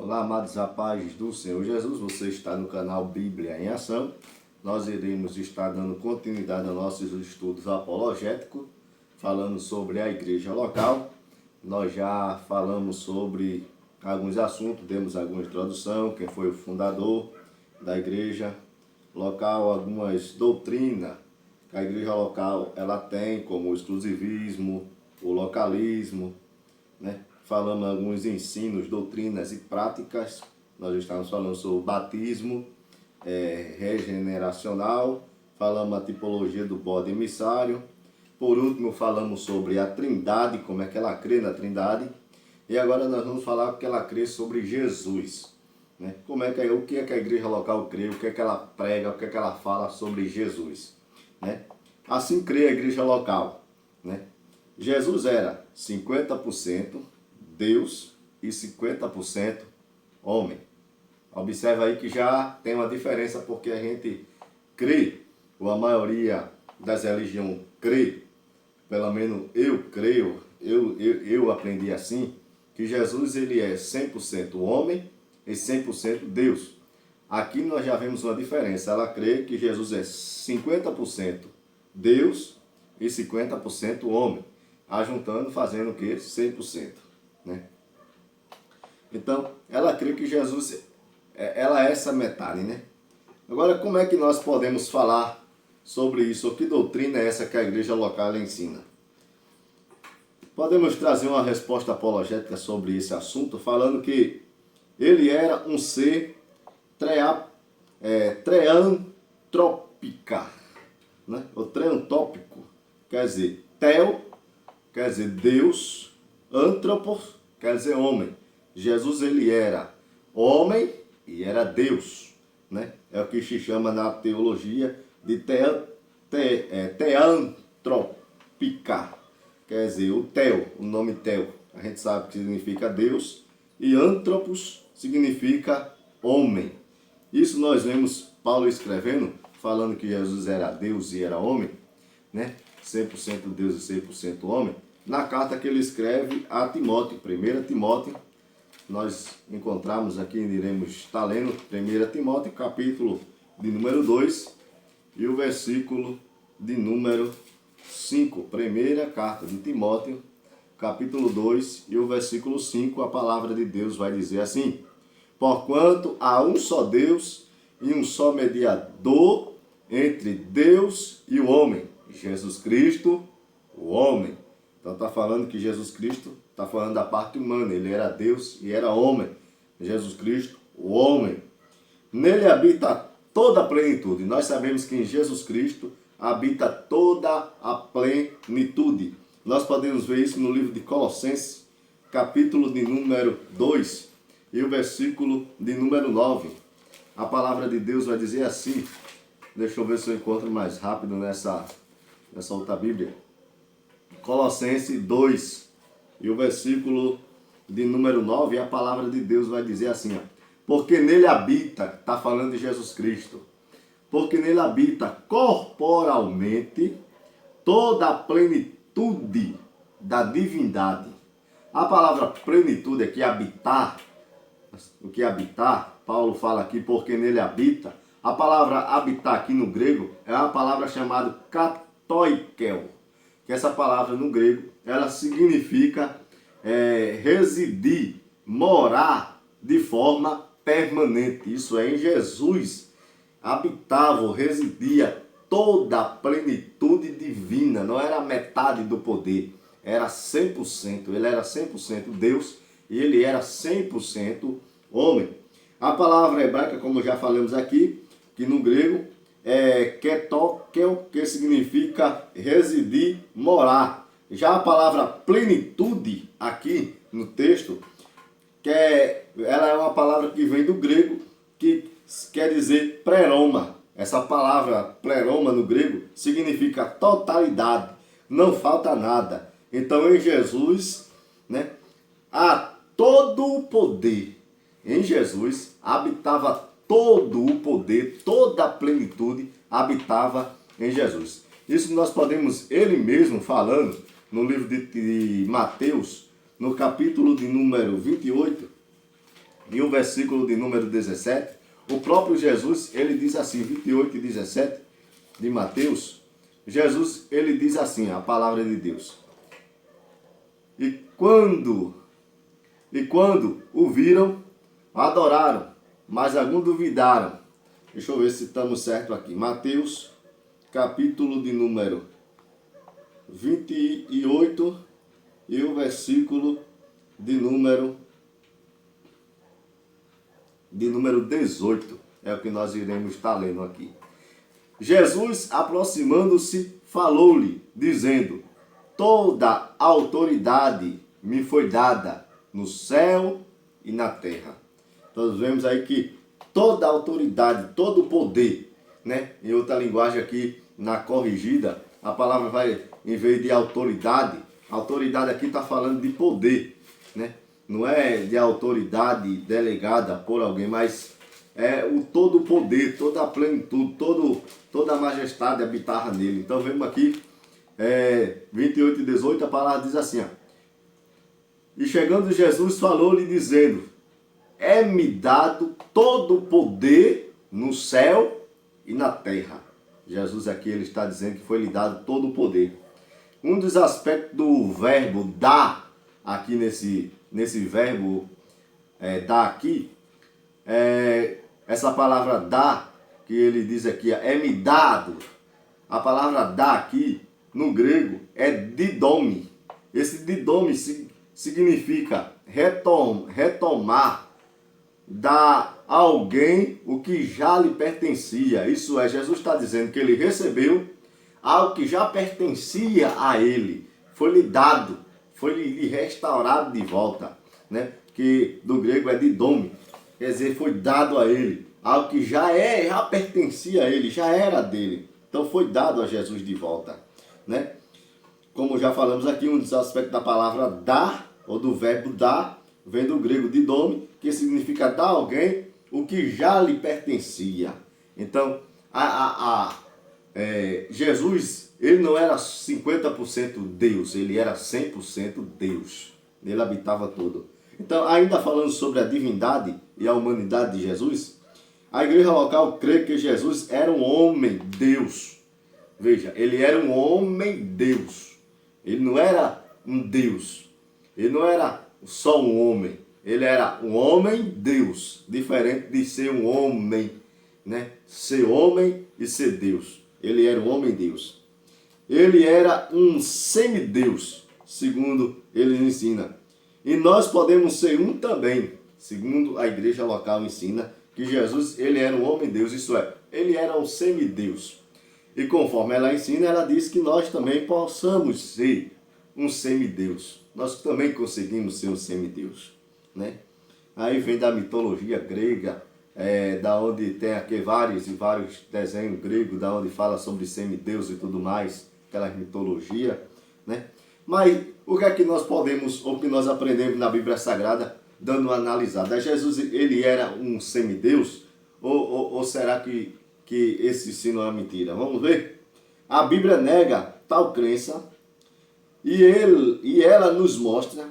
Olá, amados rapazes do Senhor Jesus, você está no canal Bíblia em Ação. Nós iremos estar dando continuidade aos nossos estudos apologéticos, falando sobre a igreja local. Nós já falamos sobre alguns assuntos, demos alguma introdução, quem foi o fundador da igreja local, algumas doutrinas que a igreja local ela tem, como o exclusivismo, o localismo, né? Falamos alguns ensinos, doutrinas e práticas. Nós estamos falando sobre o batismo regeneracional. Falamos a tipologia do bode emissário. Por último, falamos sobre a trindade, como é que ela crê na trindade. E agora nós vamos falar o que ela crê sobre Jesus, né? O que é que a igreja local crê, o que é que ela prega, o que é que ela fala sobre Jesus, né? Assim crê a igreja local, né? Jesus era 50% Deus e 50% homem. Observa aí que já tem uma diferença, porque a gente crê, ou a maioria das religiões crê, pelo menos eu creio, eu aprendi assim, que Jesus ele é 100% homem e 100% Deus. Aqui nós já vemos uma diferença. Ela crê que Jesus é 50% Deus e 50% homem, ajuntando, fazendo o que? 100%. Né? Então, ela crê que Jesus, ela é essa metade, né? Agora, como é que nós podemos falar sobre isso? Ou que doutrina é essa que a igreja local ensina? Podemos trazer uma resposta apologética sobre esse assunto, falando que ele era um ser treantrópica, né? O treantópico, quer dizer, teo, quer dizer Deus, antropos, quer dizer homem. Jesus ele era homem e era Deus, né? É o que se chama na teologia de teantrópica, quer dizer, o teo, o nome teo. A gente sabe que significa Deus e antropos significa homem. Isso nós vemos Paulo escrevendo, falando que Jesus era Deus e era homem, né? 100% Deus e 100% homem. Na carta que ele escreve a Timóteo, 1 Timóteo, nós encontramos aqui, iremos estar lendo 1 Timóteo, capítulo de número 2 e o versículo de número 5. Primeira carta de Timóteo, capítulo 2 e o versículo 5, a palavra de Deus vai dizer assim: porquanto há um só Deus e um só mediador entre Deus e o homem, Jesus Cristo, o homem. Então está falando que Jesus Cristo está falando da parte humana, ele era Deus e era homem. Jesus Cristo, o homem. Nele habita toda a plenitude. Nós sabemos que em Jesus Cristo habita toda a plenitude. Nós podemos ver isso no livro de Colossenses, capítulo de número 2 e o versículo de número 9. A palavra de Deus vai dizer assim, deixa eu ver se eu encontro mais rápido nessa outra Bíblia. Colossenses 2 e o versículo de número 9, a palavra de Deus vai dizer assim, ó, porque nele habita, está falando de Jesus Cristo, porque nele habita corporalmente toda a plenitude da divindade. A palavra plenitude aqui, habitar, o que é habitar, Paulo fala aqui, porque nele habita. A palavra habitar aqui no grego é uma palavra chamada katoikel, que essa palavra no grego, ela significa residir, morar de forma permanente. Isso é, em Jesus habitava ou residia toda a plenitude divina, não era metade do poder, era 100%, ele era 100% Deus e ele era 100% homem. A palavra hebraica, como já falamos aqui, que no grego ketokel, que significa residir, morar. Já a palavra plenitude aqui no texto, ela é uma palavra que vem do grego, que quer dizer pleroma. Essa palavra pleroma no grego significa totalidade, não falta nada. Então em Jesus, né, há todo o poder. Em Jesus habitava todo o poder, toda a plenitude habitava em Jesus. Isso nós podemos, ele mesmo falando no livro de Mateus, no capítulo de número 28, e o versículo de número 17, o próprio Jesus, ele diz assim, 28 e 17 de Mateus, Jesus, ele diz assim, a palavra de Deus. E quando o viram, adoraram, mas alguns duvidaram. Deixa eu ver se estamos certos aqui. Mateus, capítulo de número 28 e o versículo de número 18. É o que nós iremos estar lendo aqui. Jesus, aproximando-se, falou-lhe, dizendo: toda autoridade me foi dada no céu e na terra. Nós vemos aí que toda autoridade, todo poder, né? Em outra linguagem aqui, na corrigida, a palavra vai, em vez de autoridade aqui está falando de poder, né? Não é de autoridade delegada por alguém, mas é o todo o poder, toda a plenitude, toda a majestade habitar nele. Então vemos aqui, 28 e 18, a palavra diz assim, ó. E chegando Jesus, falou-lhe dizendo: é-me dado todo o poder no céu e na terra. Jesus aqui, ele está dizendo que foi lhe dado todo o poder. Um dos aspectos do verbo dar, aqui nesse verbo dar aqui, essa palavra dar, que ele diz aqui, é-me dado. A palavra dar aqui, no grego, é didome. Esse didome significa retomar, dar a alguém o que já lhe pertencia. Isso é, Jesus está dizendo que ele recebeu algo que já pertencia a ele. Foi-lhe dado, foi-lhe restaurado de volta, né? Que do grego é didome. Quer dizer, foi dado a ele. Algo que já pertencia a ele, já era dele. Então foi dado a Jesus de volta, né? Como já falamos aqui, um dos aspectos da palavra dar, ou do verbo dar, vem do grego didome, que significa dar a alguém o que já lhe pertencia. Então, Jesus, ele não era 50% Deus, ele era 100% Deus. Ele habitava tudo. Então, ainda falando sobre a divindade e a humanidade de Jesus, a igreja local crê que Jesus era um homem Deus. Veja, ele era um homem Deus. Ele não era um Deus. Ele não era só um homem. Ele era um homem Deus. Diferente de ser um homem, né? Ser homem e ser Deus. Ele era um homem Deus. Ele era um semideus, segundo ele ensina. E nós podemos ser um também, segundo a igreja local ensina, que Jesus, ele era um homem Deus, isso é, ele era um semideus. E conforme ela ensina, ela diz que nós também possamos ser um semideus. Nós também conseguimos ser um semideus, né? Aí vem da mitologia grega, da onde tem aqui vários desenhos gregos, da onde fala sobre semideus e tudo mais, aquela mitologia, né? Mas o que é que nós podemos, ou que nós aprendemos na Bíblia Sagrada, dando uma analisada? Jesus, ele era um semideus? Ou será que esse ensino é uma mentira? Vamos ver? A Bíblia nega tal crença e ela nos mostra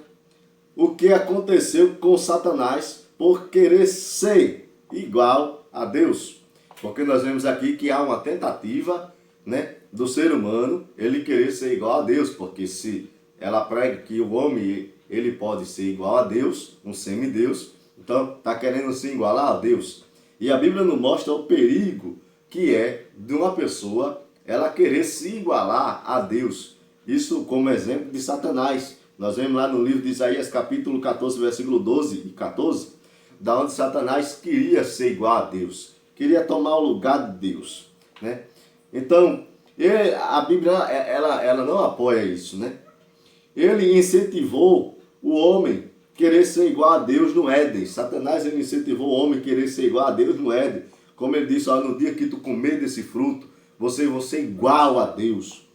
o que aconteceu com Satanás por querer ser igual a Deus. Porque nós vemos aqui que há uma tentativa, né, do ser humano, ele querer ser igual a Deus, porque se ela prega que o homem ele pode ser igual a Deus, um semideus, então está querendo se igualar a Deus. E a Bíblia nos mostra o perigo que é de uma pessoa ela querer se igualar a Deus. Isso como exemplo de Satanás. Nós vemos lá no livro de Isaías, capítulo 14, versículo 12 e 14, da onde Satanás queria ser igual a Deus, queria tomar o lugar de Deus, né? Então, a Bíblia ela não apoia isso, né? Ele incentivou o homem querer ser igual a Deus no Éden. Satanás, ele incentivou o homem querer ser igual a Deus no Éden. Como ele disse, no dia que tu comer desse fruto, você vai ser igual a Deus.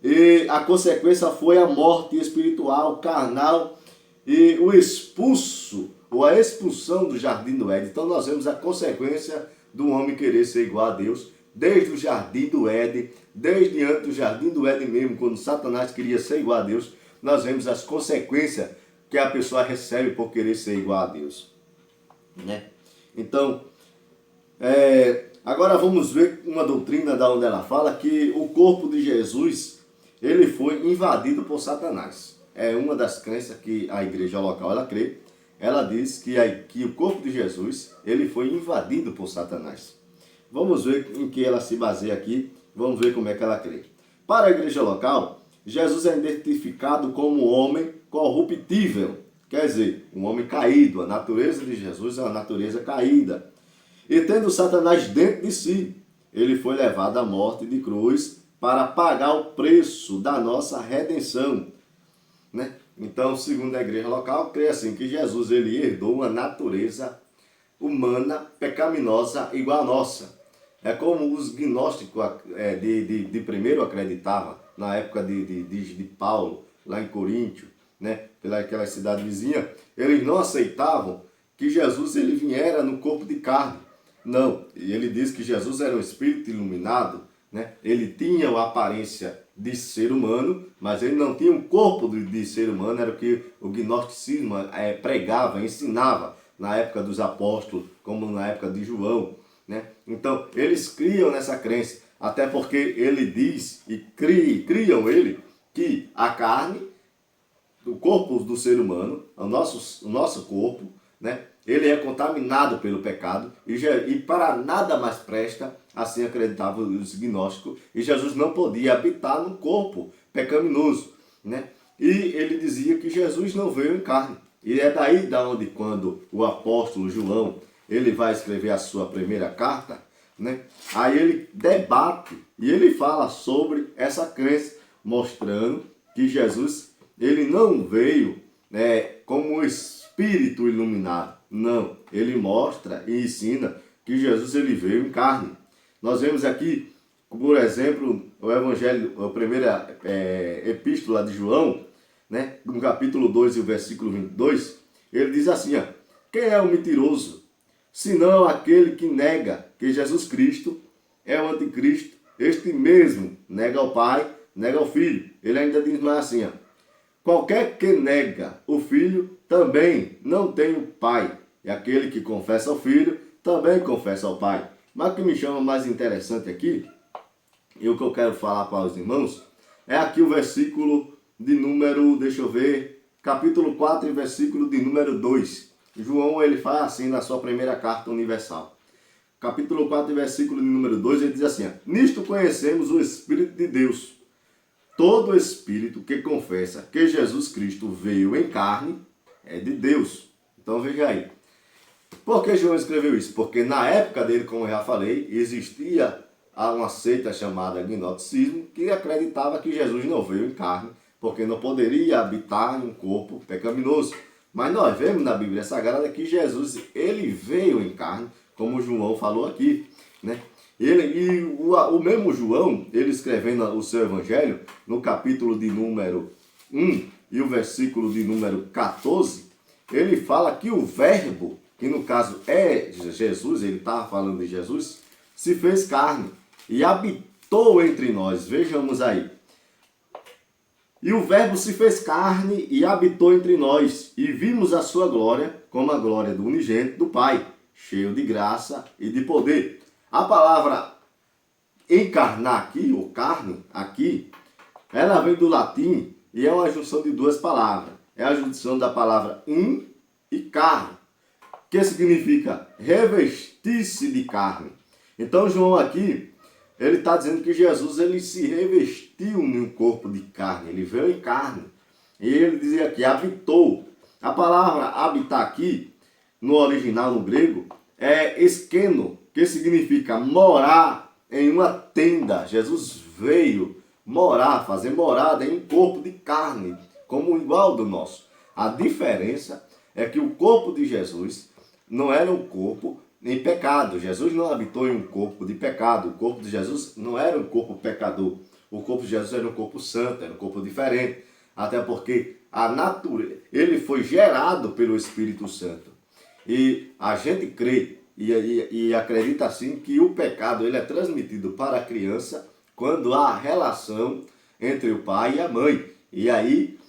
E a consequência foi a morte espiritual, carnal, e o expulso, ou a expulsão do jardim do Éden. Então nós vemos a consequência do homem querer ser igual a Deus, desde o jardim do Éden, desde antes do jardim do Éden mesmo, quando Satanás queria ser igual a Deus, nós vemos as consequências que a pessoa recebe por querer ser igual a Deus. né? Então, agora vamos ver uma doutrina da onde ela fala que o corpo de Jesus, ele foi invadido por Satanás. É uma das crenças que a igreja local ela crê. Ela diz que o corpo de Jesus, ele foi invadido por Satanás. Vamos ver em que ela se baseia aqui, vamos ver como é que ela crê. Para a igreja local, Jesus é identificado como homem corruptível, quer dizer, um homem caído. A natureza de Jesus é uma natureza caída. E tendo Satanás dentro de si, ele foi levado à morte de cruz para pagar o preço da nossa redenção, né? Então, segundo a igreja local, crê assim que Jesus ele herdou uma natureza humana pecaminosa igual a nossa. É como os gnósticos de primeiro acreditavam, na época de Paulo, lá em Coríntio, né, pelaquela cidade vizinha, eles não aceitavam que Jesus ele viera no corpo de carne. Não, e ele diz que Jesus era um espírito iluminado, né? Ele tinha a aparência de ser humano, mas ele não tinha um corpo de ser humano, era o que o gnosticismo pregava, ensinava na época dos apóstolos, como na época de João, né? Então, eles criam nessa crença, até porque ele diz e criam ele que a carne, o corpo do ser humano, o nosso corpo, né? Ele é contaminado pelo pecado e para nada mais presta, assim acreditavam os gnósticos, e Jesus não podia habitar num corpo pecaminoso, né? E ele dizia que Jesus não veio em carne. E é daí da onde quando o apóstolo João, ele vai escrever a sua primeira carta, né? Aí ele debate e ele fala sobre essa crença, mostrando que Jesus ele não veio, né, como espírito iluminado. Não, ele mostra e ensina que Jesus ele veio em carne. Nós vemos aqui, por exemplo, o Evangelho, a primeira epístola de João, né, no capítulo 2 e o versículo 22, ele diz assim, ó, quem é o mentiroso? Senão aquele que nega que Jesus Cristo é o anticristo. Este mesmo nega ao Pai, nega ao Filho. Ele ainda diz mais assim, ó, qualquer que nega o Filho também não tem o Pai. E aquele que confessa ao Filho também confessa ao Pai. Mas o que me chama mais interessante aqui, e o que eu quero falar para os irmãos, é aqui o versículo de número, deixa eu ver, capítulo 4 e versículo de número 2. João, ele faz assim na sua primeira carta universal. Capítulo 4 e versículo de número 2, ele diz assim, nisto conhecemos o Espírito de Deus. Todo espírito que confessa que Jesus Cristo veio em carne é de Deus. Então veja aí. Por que João escreveu isso? Porque na época dele, como eu já falei, existia uma seita chamada gnosticismo que acreditava que Jesus não veio em carne, porque não poderia habitar em um corpo pecaminoso. Mas nós vemos na Bíblia Sagrada que Jesus ele veio em carne, como João falou aqui, né? O mesmo João, ele escrevendo o seu evangelho, no capítulo de número 1 e o versículo de número 14, ele fala que o verbo, que no caso é Jesus, ele estava falando de Jesus, se fez carne e habitou entre nós. Vejamos aí. E o verbo se fez carne e habitou entre nós, e vimos a sua glória, como a glória do unigênito do Pai, cheio de graça e de poder. A palavra encarnar aqui, ou carne, aqui, ela vem do latim e é uma junção de duas palavras. É a junção da palavra in e carne, que significa revestir-se de carne. Então João aqui, ele está dizendo que Jesus ele se revestiu num corpo de carne, ele veio em carne. E ele dizia aqui, habitou. A palavra habitar aqui, no original, no grego, é esqueno, que significa morar em uma tenda. Jesus veio morar, fazer morada em um corpo de carne, como igual do nosso. A diferença é que o corpo de Jesus não era um corpo em pecado. Jesus não habitou em um corpo de pecado. O corpo de Jesus não era um corpo pecador. O corpo de Jesus era um corpo santo, era um corpo diferente. Até porque a natureza, ele foi gerado pelo Espírito Santo. E a gente crê e acredita assim que o pecado ele é transmitido para a criança quando há relação entre o pai e a mãe. E aí,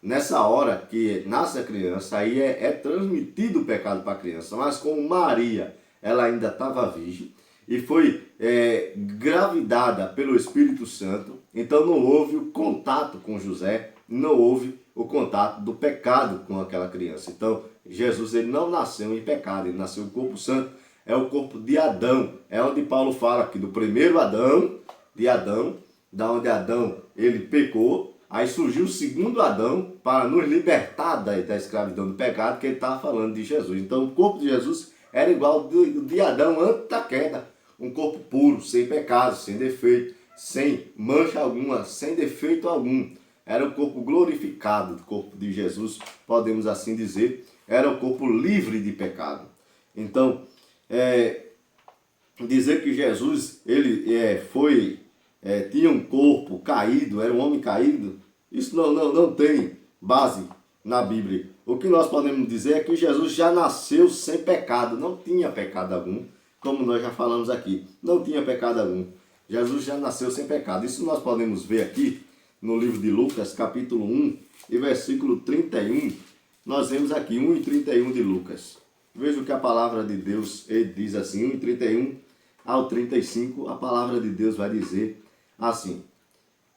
nessa hora que nasce a criança, aí é transmitido o pecado para a criança. Mas como Maria, ela ainda estava virgem e foi gravidada pelo Espírito Santo, então não houve o contato com José, não houve o contato do pecado com aquela criança. Então, Jesus ele não nasceu em pecado, ele nasceu em corpo santo, é o corpo de Adão. É onde Paulo fala aqui do primeiro Adão, de Adão, da onde Adão ele pecou, aí surgiu o segundo Adão para nos libertar da escravidão do pecado, que ele estava falando de Jesus. Então, o corpo de Jesus era igual ao de Adão antes da queda, um corpo puro, sem pecado, sem defeito, sem mancha alguma, sem defeito algum. Era o corpo glorificado do corpo de Jesus, podemos assim dizer. Era o corpo livre de pecado. Então, dizer que Jesus ele tinha um corpo caído, era um homem caído, isso não tem base na Bíblia. O que nós podemos dizer é que Jesus já nasceu sem pecado, não tinha pecado algum, como nós já falamos aqui, não tinha pecado algum. Jesus já nasceu sem pecado. Isso nós podemos ver aqui no livro de Lucas, capítulo 1 e versículo 31. Nós vemos aqui 1 e 31 de Lucas. Veja o que a palavra de Deus diz assim, 1 e 31 ao 35, a palavra de Deus vai dizer assim: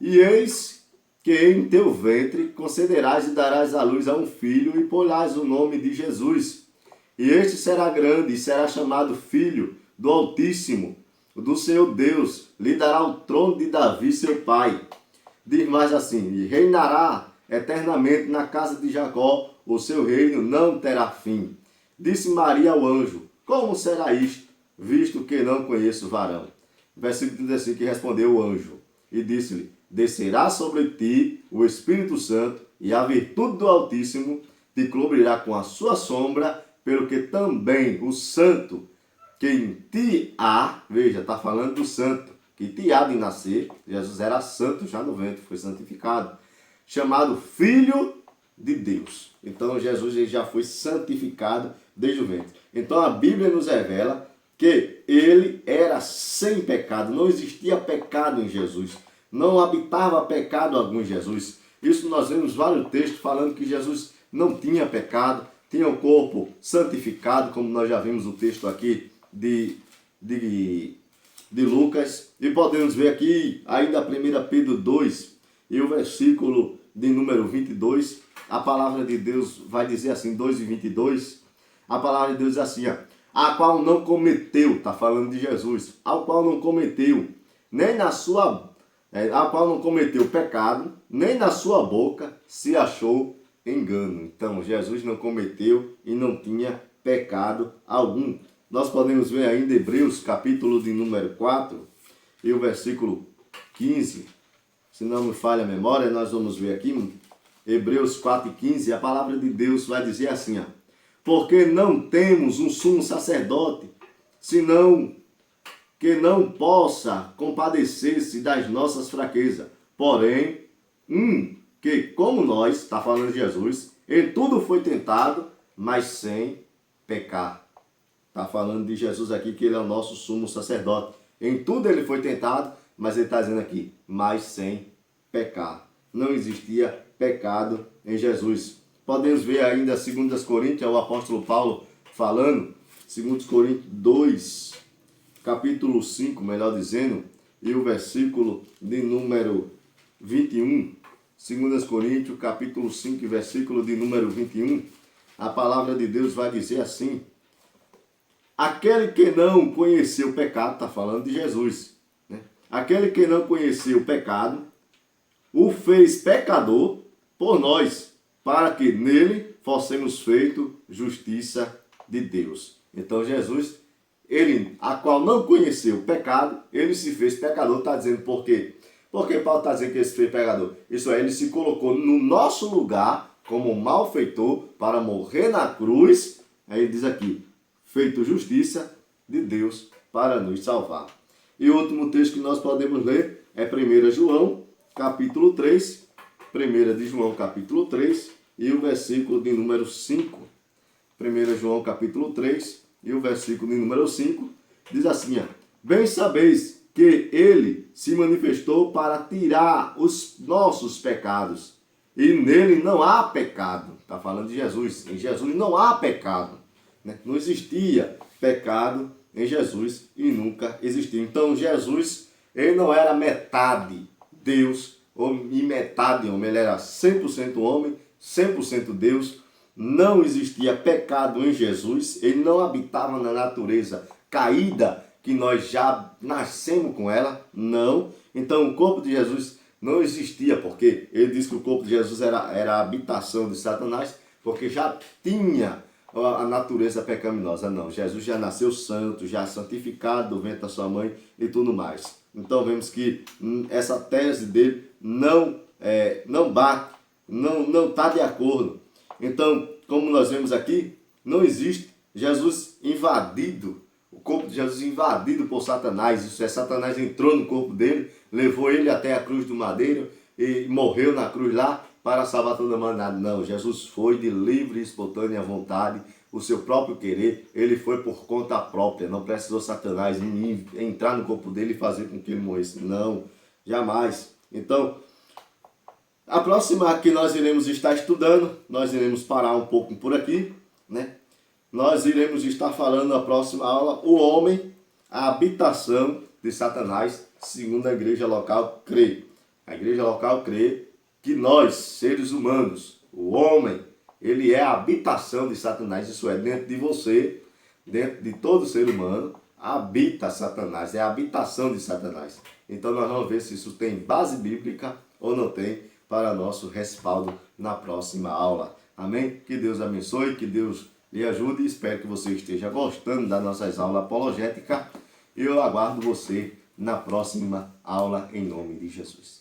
E eis que em teu ventre concederás e darás à luz a um filho, e porás o nome de Jesus. E este será grande, e será chamado Filho do Altíssimo, do Senhor Deus, lhe dará o trono de Davi, seu pai. Diz mais assim: E reinará eternamente na casa de Jacó, o seu reino não terá fim. Disse Maria ao anjo: Como será isto, visto que não conheço varão? Versículo 35, que respondeu o anjo, e disse-lhe: Descerá sobre ti o Espírito Santo, e a virtude do Altíssimo te cobrirá com a sua sombra, pelo que também o santo que em ti há, veja, está falando do santo, que te há de nascer. Jesus era santo já no ventre, foi santificado, chamado Filho de Deus. Então Jesus ele já foi santificado desde o ventre. Então a Bíblia nos revela que ele era sem pecado, não existia pecado em Jesus, não habitava pecado algum em Jesus. Isso nós vemos vários textos falando que Jesus não tinha pecado, tinha o corpo santificado, como nós já vimos o texto aqui de Lucas. E podemos ver aqui ainda 1 Pedro 2 e o versículo de número 22, a palavra de Deus vai dizer assim, 2 e 22, a palavra de Deus diz assim, a qual não cometeu, está falando de Jesus, ao qual não cometeu, a qual não cometeu pecado, nem na sua boca se achou engano. Então, Jesus não cometeu e não tinha pecado algum. Nós podemos ver ainda Hebreus, capítulo de número 4, e o versículo 15, se não me falha a memória, nós vamos ver aqui, Hebreus 4 e 15, a palavra de Deus vai dizer assim, porque não temos um sumo sacerdote, senão que não possa compadecer-se das nossas fraquezas, porém, que como nós, está falando de Jesus, em tudo foi tentado, mas sem pecar. Está falando de Jesus aqui, que ele é o nosso sumo sacerdote. Em tudo ele foi tentado, mas ele está dizendo aqui, mas sem pecar. Não existia pecado em Jesus. Podemos ver ainda 2 Coríntios, o apóstolo Paulo falando, 2 Coríntios 2, capítulo 5, melhor dizendo, e o versículo de número 21. 2 Coríntios, capítulo 5, versículo de número 21. A palavra de Deus vai dizer assim: aquele que não conheceu o pecado, está falando de Jesus, né? Aquele que não conheceu o pecado, o fez pecador por nós, para que nele fossemos feitos justiça de Deus. Então Jesus, ele, a qual não conheceu o pecado, ele se fez pecador. Está dizendo por quê? Porque Paulo está dizendo que ele se fez pecador. Isso é, ele se colocou no nosso lugar como malfeitor para morrer na cruz. Aí ele diz aqui, feito justiça de Deus para nos salvar. E o último texto que nós podemos ler é 1 João, capítulo 3. 1 de João, capítulo 3, e o versículo de número 5. 1 João, capítulo 3, e o versículo de número 5, diz assim, bem sabeis que ele se manifestou para tirar os nossos pecados, e nele não há pecado. Está falando de Jesus. Em Jesus não há pecado, né? Não existia pecado em Jesus e nunca existiu. Então Jesus, ele não era metade Deus e metade homem. Ele era 100% homem, 100% Deus. Não existia pecado em Jesus. Ele não habitava na natureza caída que nós já nascemos com ela. Não. Então o corpo de Jesus não existia, porque ele diz que o corpo de Jesus era a habitação de Satanás, porque já tinha a natureza pecaminosa. Não, Jesus já nasceu santo, já santificado do ventre da sua mãe e tudo mais. Então vemos que essa tese dele não bate, não está de acordo. Então, como nós vemos aqui, não existe Jesus invadido, o corpo de Jesus invadido por Satanás. Isso é, Satanás entrou no corpo dele, levou ele até a cruz do madeiro e morreu na cruz lá para salvar toda a humanidade. Não, Jesus foi de livre e espontânea vontade, o seu próprio querer. Ele foi por conta própria, não precisou Satanás entrar no corpo dele e fazer com que ele morresse. Não, jamais. Então, a próxima que nós iremos estar estudando, nós iremos parar um pouco por aqui, né? Nós iremos estar falando na próxima aula, o homem, a habitação de Satanás, segundo a igreja local crê. A igreja local crê que nós, seres humanos, o homem, ele é a habitação de Satanás. Isso é, dentro de você, dentro de todo ser humano, habita Satanás, é a habitação de Satanás. Então nós vamos ver se isso tem base bíblica ou não tem, para nosso respaldo na próxima aula. Amém? Que Deus abençoe, que Deus lhe ajude. Espero que você esteja gostando das nossas aulas apologéticas. E eu aguardo você na próxima aula, em nome de Jesus.